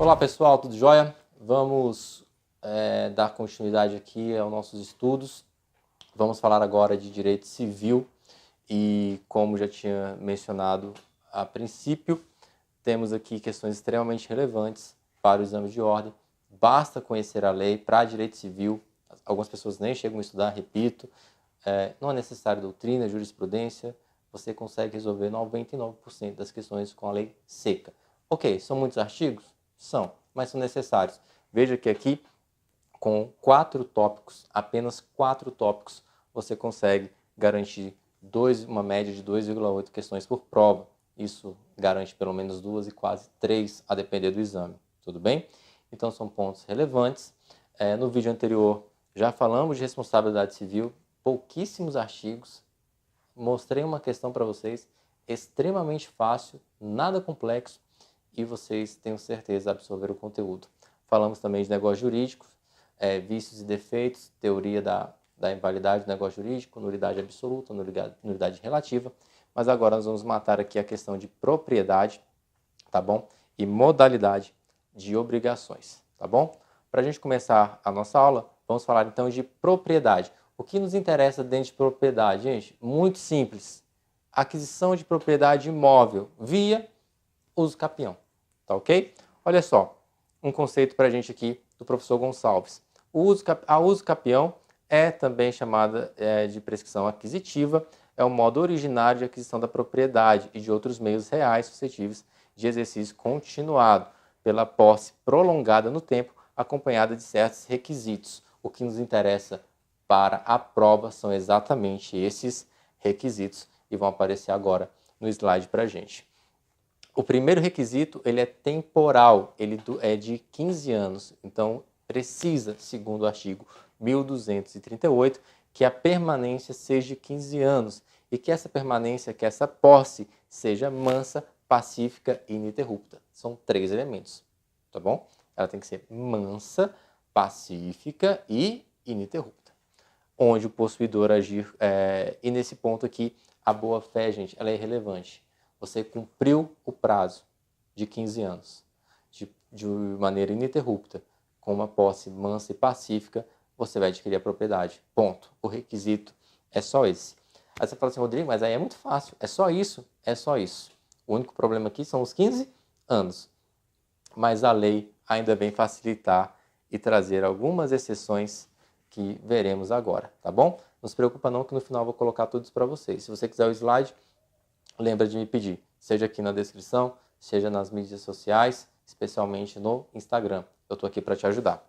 Olá pessoal, tudo jóia? Vamos dar continuidade aqui aos nossos estudos. Vamos falar agora de direito civil e, como já tinha mencionado a princípio, temos aqui questões extremamente relevantes para o exame de ordem. Basta conhecer a lei para direito civil. Algumas pessoas nem chegam a estudar, repito. Não é necessário doutrina, jurisprudência. Você consegue resolver 99% das questões com a lei seca. Ok, são muitos artigos? São, mas são necessários. Veja que aqui, com 4 tópicos, apenas 4 tópicos, você consegue garantir uma média de 2,8 questões por prova. Isso garante pelo menos 2 e quase 3, a depender do exame. Tudo bem? Então, são pontos relevantes. No vídeo anterior, já falamos de responsabilidade civil, pouquíssimos artigos. Mostrei uma questão para vocês, extremamente fácil, nada complexo, e vocês, tenho certeza, absorveram o conteúdo. Falamos também de negócios jurídicos, vícios e defeitos, teoria da invalidade do negócio jurídico, nulidade absoluta, nulidade relativa, mas agora nós vamos matar aqui a questão de propriedade, tá bom? E modalidade de obrigações, tá bom? Para a gente começar a nossa aula, vamos falar então de propriedade. O que nos interessa dentro de propriedade, gente? Muito simples. Aquisição de propriedade imóvel via uso capião, tá ok? Olha só, um conceito para a gente aqui do professor Gonçalves. A uso capião é também chamada de prescrição aquisitiva, é o modo originário de aquisição da propriedade e de outros meios reais suscetíveis de exercício continuado, pela posse prolongada no tempo, acompanhada de certos requisitos. O que nos interessa para a prova são exatamente esses requisitos e vão aparecer agora no slide para a gente. O primeiro requisito, ele é temporal, ele é de 15 anos, então precisa, segundo o artigo 1238, que a permanência seja de 15 anos e que essa permanência, que essa posse, seja mansa, pacífica e ininterrupta. São 3 elementos, tá bom? Ela tem que ser mansa, pacífica e ininterrupta. Onde o possuidor agir, e nesse ponto aqui, a boa-fé, gente, ela é irrelevante. Você cumpriu o prazo de 15 anos de maneira ininterrupta, com uma posse mansa e pacífica, você vai adquirir a propriedade. Ponto. O requisito é só esse. Aí você fala assim, Rodrigo, mas aí é muito fácil. É só isso? É só isso. O único problema aqui são os 15 anos. Mas a lei ainda vem facilitar e trazer algumas exceções que veremos agora, tá bom? Não se preocupa não que no final eu vou colocar todos para vocês. Se você quiser o slide, lembra de me pedir, seja aqui na descrição, seja nas mídias sociais, especialmente no Instagram. Eu estou aqui para te ajudar.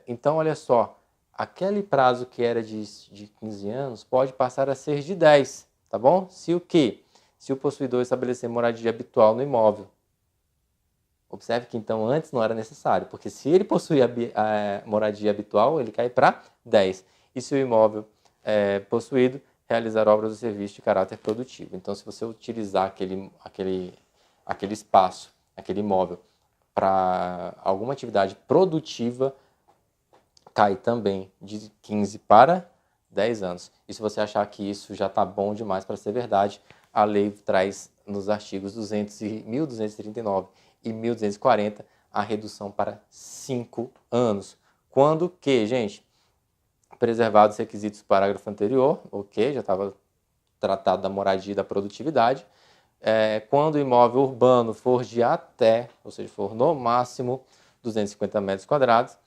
Então, olha só, aquele prazo que era de 15 anos pode passar a ser de 10, tá bom? Se o quê? Se o possuidor estabelecer moradia habitual no imóvel. Observe que então antes não era necessário, porque se ele possuir a moradia habitual, ele cai para 10. E se o imóvel possuído realizar obras ou serviços de caráter produtivo. Então, se você utilizar aquele espaço, aquele imóvel, para alguma atividade produtiva, cai também de 15 para 10 anos. E se você achar que isso já está bom demais para ser verdade, a lei traz nos artigos 1239 e 1240 a redução para 5 anos. Quando que, gente? Preservados os requisitos do parágrafo anterior, ok, já estava tratado da moradia e da produtividade. Quando o imóvel urbano for de até, ou seja, for no máximo 250 metros quadrados,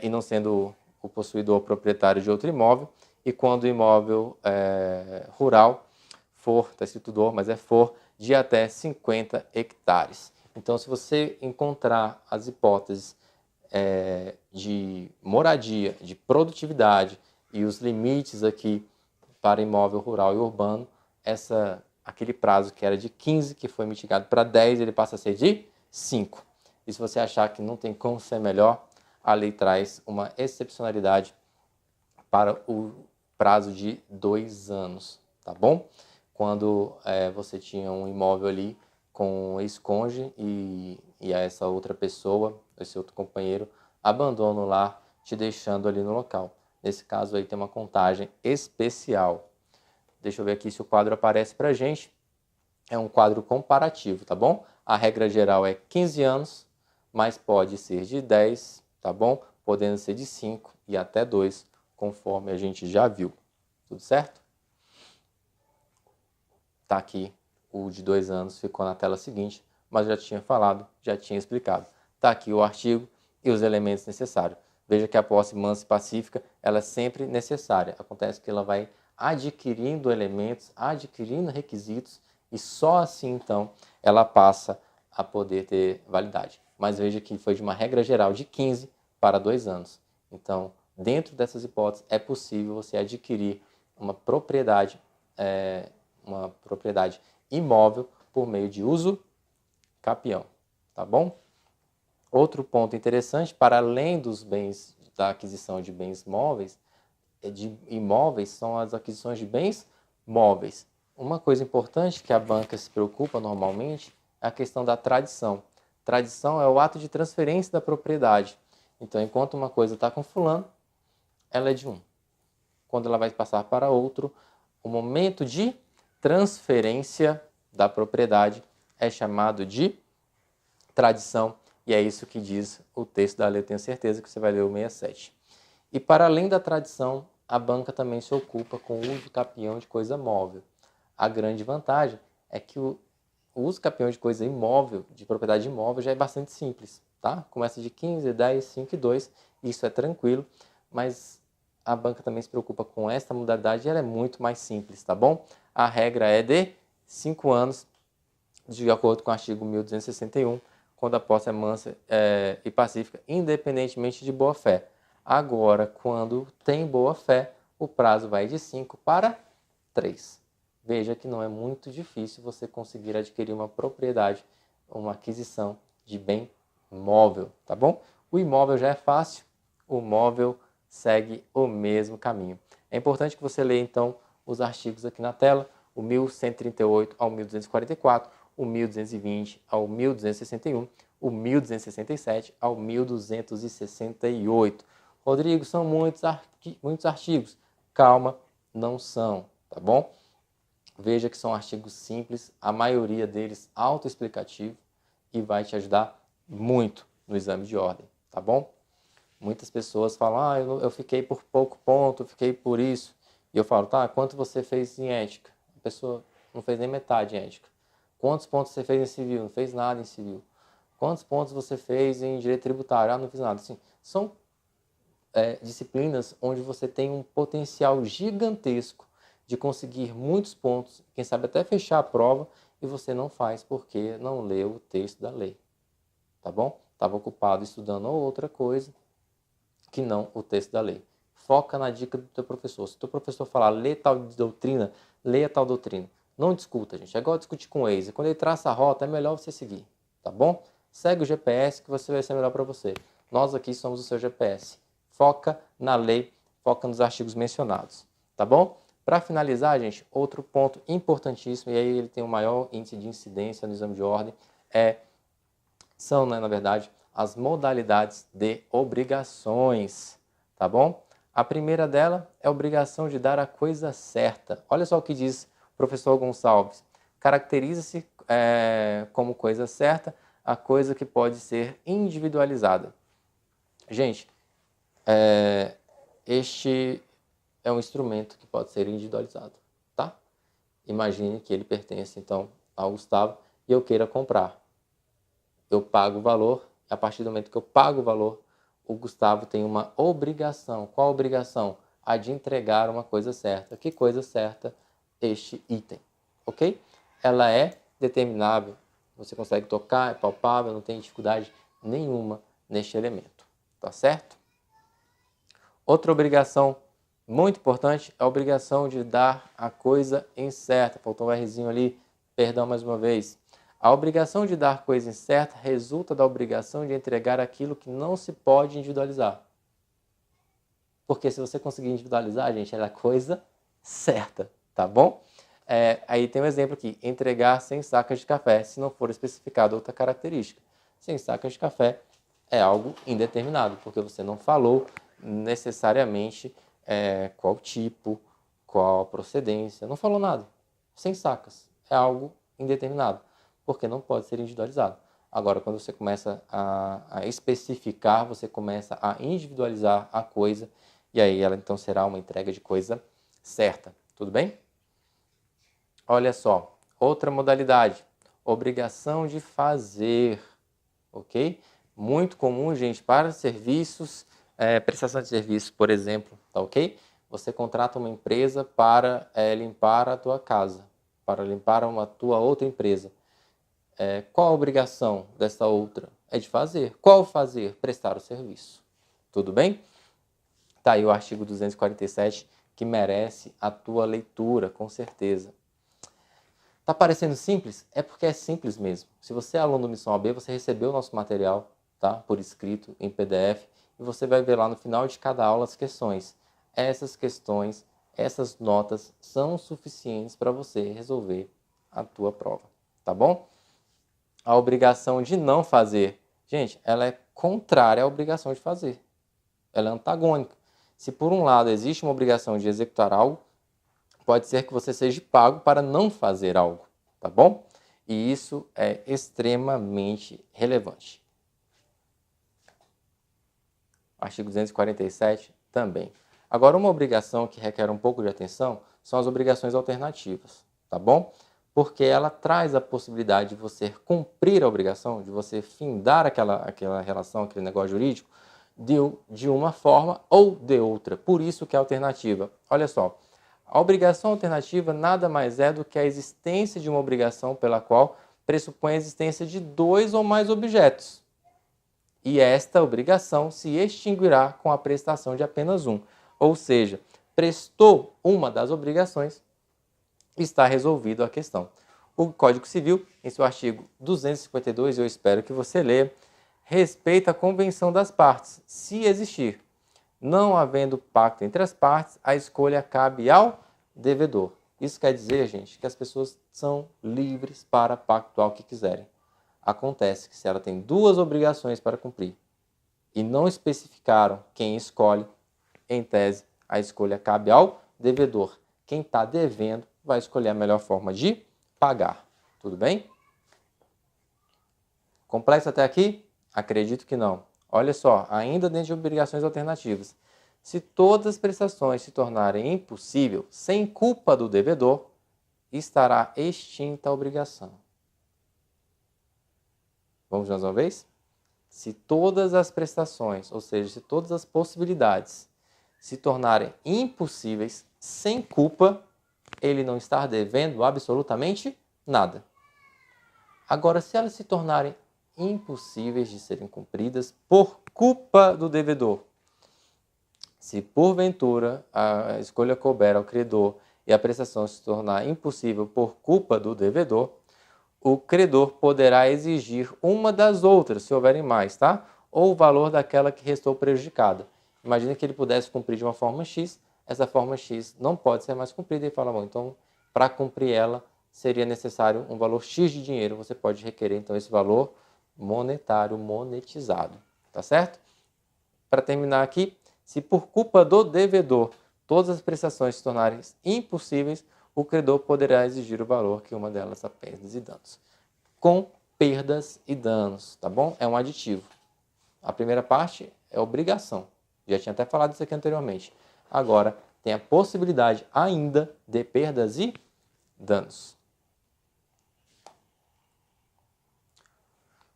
e não sendo o possuidor proprietário de outro imóvel, e quando o imóvel rural for, está escrito dor, mas for de até 50 hectares. Então, se você encontrar as hipóteses de moradia, de produtividade e os limites aqui para imóvel rural e urbano, aquele prazo que era de 15, que foi mitigado para 10, ele passa a ser de 5. E se você achar que não tem como ser melhor, a lei traz uma excepcionalidade para o prazo de 2 anos, tá bom? Quando você tinha um imóvel ali com um ex-cônjuge e essa outra pessoa, esse outro companheiro, abandona o lar, te deixando ali no local. Nesse caso aí tem uma contagem especial. Deixa eu ver aqui se o quadro aparece para a gente. É um quadro comparativo, tá bom? A regra geral é 15 anos, mas pode ser de 10, tá bom? Podendo ser de 5 e até 2, conforme a gente já viu. Tudo certo? Tá aqui o de 2 anos, ficou na tela seguinte, mas já tinha falado, já tinha explicado. Tá aqui o artigo e os elementos necessários. Veja que a posse mansa e pacífica, ela é sempre necessária. Acontece que ela vai adquirindo elementos, adquirindo requisitos, e só assim, então, ela passa a poder ter validade. Mas veja que foi de uma regra geral de 15 para 2 anos. Então, dentro dessas hipóteses, é possível você adquirir uma propriedade imóvel por meio de uso capião, tá bom? Outro ponto interessante, para além dos bens, da aquisição de bens móveis, de imóveis, são as aquisições de bens móveis. Uma coisa importante que a banca se preocupa normalmente é a questão da tradição. Tradição é o ato de transferência da propriedade. Então, enquanto uma coisa está com fulano, ela é de um. Quando ela vai passar para outro, o momento de transferência da propriedade é chamado de tradição, e é isso que diz o texto da lei. Eu tenho certeza que você vai ler o 67. E para além da tradição, a banca também se ocupa com o uso capião de coisa móvel. A grande vantagem é que o uso capião de coisa imóvel, de propriedade imóvel, já é bastante simples, tá? Começa de 15, 10, 5 e 2, isso é tranquilo, mas a banca também se preocupa com esta modalidade e ela é muito mais simples, tá bom? A regra é de 5 anos, de acordo com o artigo 1261, quando a posse é mansa e pacífica, independentemente de boa-fé. Agora, quando tem boa-fé, o prazo vai de 5 para 3. Veja que não é muito difícil você conseguir adquirir uma propriedade, uma aquisição de bem móvel, tá bom? O imóvel já é fácil, o móvel segue o mesmo caminho. É importante que você leia, então, os artigos aqui na tela, o 1138 ao 1244, o 1220 ao 1261, o 1267 ao 1268. Rodrigo, são muitos artigos. Calma, não são, tá bom? Veja que são artigos simples, a maioria deles autoexplicativo e vai te ajudar muito no exame de ordem, tá bom? Muitas pessoas falam, eu fiquei por pouco ponto, eu fiquei por isso. E eu falo, tá, quanto você fez em ética? A pessoa não fez nem metade em ética. Quantos pontos você fez em civil? Não fez nada em civil. Quantos pontos você fez em direito tributário? Não fiz nada. Assim, são disciplinas onde você tem um potencial gigantesco de conseguir muitos pontos, quem sabe até fechar a prova, e você não faz porque não leu o texto da lei, tá bom? Estava ocupado estudando outra coisa que não o texto da lei. Foca na dica do teu professor. Se o teu professor falar, lê tal doutrina, leia tal doutrina. Não discuta, gente. É igual discutir com o Waze. Quando ele traça a rota, é melhor você seguir, tá bom? Segue o GPS que você vai ser melhor para você. Nós aqui somos o seu GPS. Foca na lei, foca nos artigos mencionados, tá bom? Para finalizar, gente, outro ponto importantíssimo, e aí ele tem o maior índice de incidência no exame de ordem, são, na verdade, as modalidades de obrigações, tá bom? A primeira dela é a obrigação de dar a coisa certa. Olha só o que diz o professor Gonçalves. Caracteriza-se como coisa certa a coisa que pode ser individualizada. Gente, este é um instrumento que pode ser individualizado, tá? Imagine que ele pertence, então, ao Gustavo e eu queira comprar. Eu pago o valor, a partir do momento que eu pago o valor, o Gustavo tem uma obrigação. Qual obrigação? A de entregar uma coisa certa. Que coisa certa? Este item, ok? Ela é determinável, você consegue tocar, é palpável, não tem dificuldade nenhuma neste elemento, tá certo? Outra obrigação muito importante é a obrigação de dar a coisa incerta. Faltou um Rzinho ali, perdão mais uma vez. A obrigação de dar coisa incerta resulta da obrigação de entregar aquilo que não se pode individualizar. Porque se você conseguir individualizar, gente, é a coisa certa, tá bom? Aí tem um exemplo aqui, entregar 100 sacas de café, se não for especificado outra característica. 100 sacas de café é algo indeterminado, porque você não falou necessariamente qual tipo, qual procedência, não falou nada. 100 sacas é algo indeterminado, porque não pode ser individualizado. Agora, quando você começa a especificar, você começa a individualizar a coisa, e aí ela então será uma entrega de coisa certa. Tudo bem? Olha só, outra modalidade, obrigação de fazer, ok? Muito comum, gente, para serviços, prestação de serviço, por exemplo, tá ok? Você contrata uma empresa para limpar a tua casa, para limpar uma tua outra empresa. Qual a obrigação dessa outra? É de fazer. Qual fazer? Prestar o serviço. Tudo bem? Tá aí o artigo 247 que merece a tua leitura, com certeza. Tá parecendo simples? É porque é simples mesmo. Se você é aluno do Missão AB, você recebeu o nosso material, tá? Por escrito, em PDF, e você vai ver lá no final de cada aula as questões. Essas questões, essas notas são suficientes para você resolver a tua prova, tá bom? A obrigação de não fazer, gente, ela é contrária à obrigação de fazer. Ela é antagônica. Se por um lado existe uma obrigação de executar algo, pode ser que você seja pago para não fazer algo, tá bom? E isso é extremamente relevante. Artigo 247 também. Agora, uma obrigação que requer um pouco de atenção são as obrigações alternativas, tá bom? Porque ela traz a possibilidade de você cumprir a obrigação, de você findar aquela relação, aquele negócio jurídico, de uma forma ou de outra. Por isso que é alternativa. Olha só, a obrigação alternativa nada mais é do que a existência de uma obrigação pela qual pressupõe a existência de dois ou mais objetos. E esta obrigação se extinguirá com a prestação de apenas um. Ou seja, prestou uma das obrigações, está resolvida a questão. O Código Civil, em seu artigo 252, eu espero que você leia, respeita a convenção das partes, se existir. Não havendo pacto entre as partes, a escolha cabe ao devedor. Isso quer dizer, gente, que as pessoas são livres para pactuar o que quiserem. Acontece que se ela tem duas obrigações para cumprir e não especificaram quem escolhe, em tese, a escolha cabe ao devedor. Quem está devendo vai escolher a melhor forma de pagar. Tudo bem? Complexo até aqui? Acredito que não. Olha só, ainda dentro de obrigações alternativas. Se todas as prestações se tornarem impossível sem culpa do devedor, estará extinta a obrigação. Vamos mais uma vez? Se todas as prestações, ou seja, se todas as possibilidades se tornarem impossíveis sem culpa, ele não está devendo absolutamente nada. Agora, se elas se tornarem impossíveis de serem cumpridas por culpa do devedor, se porventura a escolha couber ao credor e a prestação se tornar impossível por culpa do devedor, o credor poderá exigir uma das outras, se houverem mais, tá? Ou o valor daquela que restou prejudicada. Imagina que ele pudesse cumprir de uma forma X, essa forma X não pode ser mais cumprida e fala, bom, então para cumprir ela seria necessário um valor X de dinheiro, você pode requerer então esse valor monetário, monetizado, tá certo? Para terminar aqui, se por culpa do devedor todas as prestações se tornarem impossíveis, o credor poderá exigir o valor que uma delas a perdas e danos. Com perdas e danos, tá bom? É um aditivo. A primeira parte é obrigação. Já tinha até falado isso aqui anteriormente. Agora, tem a possibilidade ainda de perdas e danos.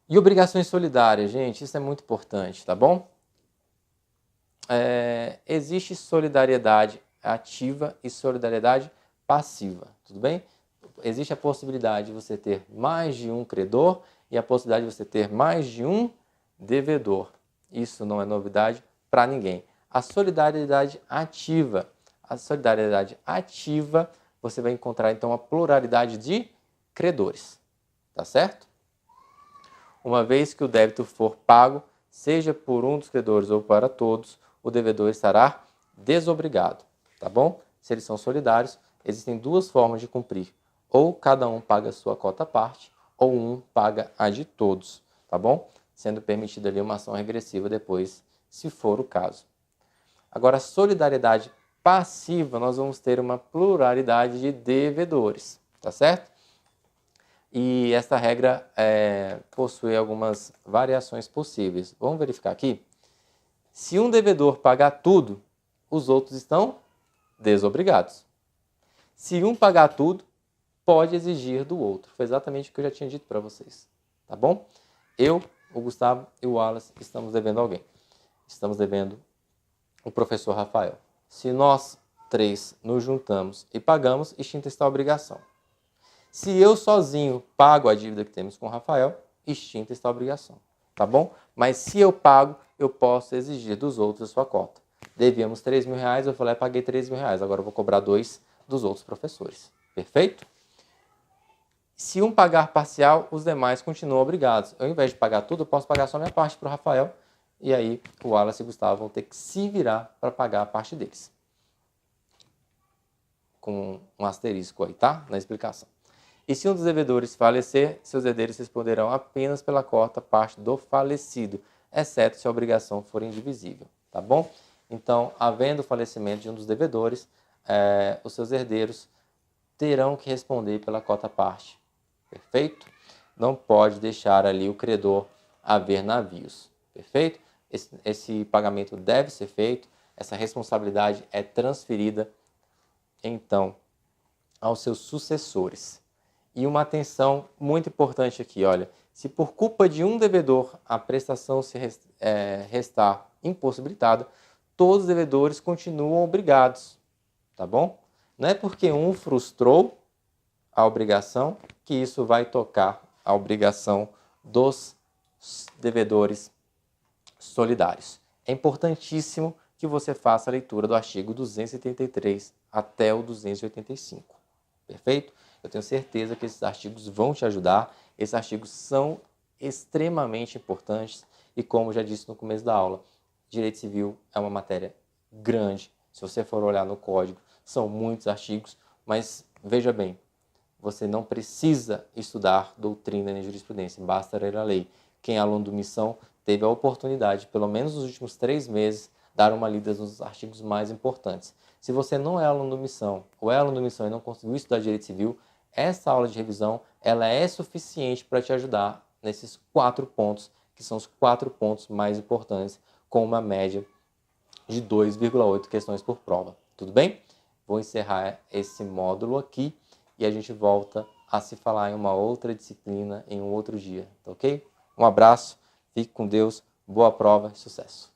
E obrigações solidárias, gente, isso é muito importante, tá bom? Existe solidariedade ativa e solidariedade passiva, tudo bem? Existe a possibilidade de você ter mais de um credor e a possibilidade de você ter mais de um devedor. Isso não é novidade para ninguém. A solidariedade ativa. A solidariedade ativa, você vai encontrar então a pluralidade de credores, tá certo? Uma vez que o débito for pago, seja por um dos credores ou para todos, o devedor estará desobrigado, tá bom? Se eles são solidários, existem duas formas de cumprir. Ou cada um paga a sua cota à parte, ou um paga a de todos, tá bom? Sendo permitida ali uma ação regressiva depois, se for o caso. Agora, a solidariedade passiva, nós vamos ter uma pluralidade de devedores, tá certo? E essa regra possui algumas variações possíveis. Vamos verificar aqui? Se um devedor pagar tudo, os outros estão desobrigados. Se um pagar tudo, pode exigir do outro. Foi exatamente o que eu já tinha dito para vocês. Tá bom? Eu, o Gustavo e o Wallace estamos devendo alguém. Estamos devendo o professor Rafael. Se nós três nos juntamos e pagamos, extinta está a obrigação. Se eu sozinho pago a dívida que temos com o Rafael, extinta está a obrigação. Tá bom? Mas se eu pago, eu posso exigir dos outros a sua cota. Devíamos R$3.000, eu falei, paguei R$3.000, agora eu vou cobrar 2 dos outros professores. Perfeito? Se um pagar parcial, os demais continuam obrigados. Eu, ao invés de pagar tudo, eu posso pagar só minha parte para o Rafael. E aí, o Wallace e o Gustavo vão ter que se virar para pagar a parte deles. Com um asterisco aí, tá? Na explicação. E se um dos devedores falecer, seus herdeiros responderão apenas pela cota parte do falecido, exceto se a obrigação for indivisível, tá bom? Então, havendo o falecimento de um dos devedores, os seus herdeiros terão que responder pela cota parte, perfeito? Não pode deixar ali o credor haver navios, perfeito? Esse pagamento deve ser feito, essa responsabilidade é transferida, então, aos seus sucessores. E uma atenção muito importante aqui, olha, se por culpa de um devedor a prestação se restar impossibilitada, todos os devedores continuam obrigados, tá bom? Não é porque um frustrou a obrigação que isso vai tocar a obrigação dos devedores solidários. É importantíssimo que você faça a leitura do artigo 283 até o 285, perfeito? Eu tenho certeza que esses artigos vão te ajudar. Esses artigos são extremamente importantes e, como já disse no começo da aula, direito civil é uma matéria grande. Se você for olhar no código, são muitos artigos, mas veja bem, você não precisa estudar doutrina nem jurisprudência, basta ler a lei. Quem é aluno do Missão teve a oportunidade, pelo menos nos últimos 3 meses, dar uma lida nos artigos mais importantes. Se você não é aluno do Missão ou é aluno do Missão e não conseguiu estudar direito civil, essa aula de revisão ela é suficiente para te ajudar nesses 4 pontos, que são os 4 pontos mais importantes, com uma média de 2,8 questões por prova. Tudo bem? Vou encerrar esse módulo aqui e a gente volta a se falar em uma outra disciplina em um outro dia, tá ok? Um abraço, fique com Deus, boa prova e sucesso!